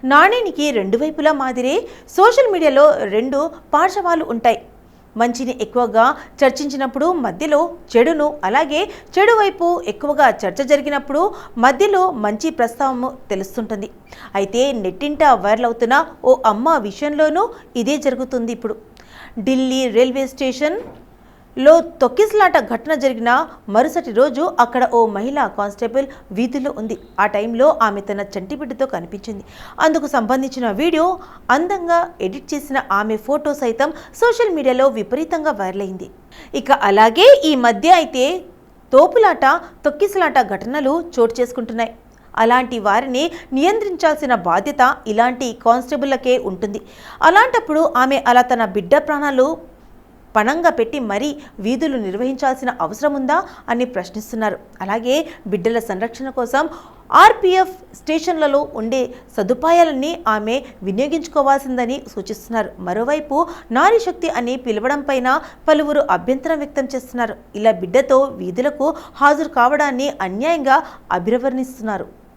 నాణేనికి రెండు వైపులా మాదిరే సోషల్ మీడియాలో రెండు పార్శ్వాలు ఉంటాయి. మంచిని ఎక్కువగా చర్చించినప్పుడు మధ్యలో చెడును, అలాగే చెడు వైపు ఎక్కువగా చర్చ జరిగినప్పుడు మధ్యలో మంచి ప్రస్తావము తెలుస్తుంటుంది. అయితే నెట్టింట వైరల్ అవుతున్న ఓ అమ్మ విషయంలోనూ ఇదే జరుగుతుంది. ఇప్పుడు ఢిల్లీ రైల్వే స్టేషన్లో తొక్కిసలాట ఘటన జరిగిన మరుసటి రోజు అక్కడ ఓ మహిళా కానిస్టేబుల్ వీధిలో ఉంది. ఆ టైంలో ఆమె తన చంటిబిడ్డతో కనిపించింది. అందుకు సంబంధించిన వీడియో అందంగా ఎడిట్ చేసిన ఆమె ఫోటో సైతం సోషల్ మీడియాలో విపరీతంగా వైరల్ అయింది. ఇక అలాగే ఈ మధ్య అయితే తోపులాట, తొక్కిసలాట ఘటనలు చోటు చేసుకుంటున్నాయి. అలాంటి వారిని నియంత్రించాల్సిన బాధ్యత ఇలాంటి కానిస్టేబుల్లకే ఉంటుంది. అలాంటప్పుడు ఆమె అలా తన బిడ్డ ప్రాణాలు పణంగా పెట్టి మరీ వీధులు నిర్వహించాల్సిన అవసరం ఉందా అని ప్రశ్నిస్తున్నారు. అలాగే బిడ్డల సంరక్షణ కోసం ఆర్పీఎఫ్ స్టేషన్లలో ఉండే సదుపాయాలన్నీ ఆమె వినియోగించుకోవాల్సిందని సూచిస్తున్నారు. మరోవైపు నారీ శక్తి అని పిలవడం పైన పలువురు అభ్యంతరం వ్యక్తం చేస్తున్నారు. ఇలా బిడ్డతో వీధులకు హాజరు కావడాన్ని అన్యాయంగా అభివర్ణిస్తున్నారు.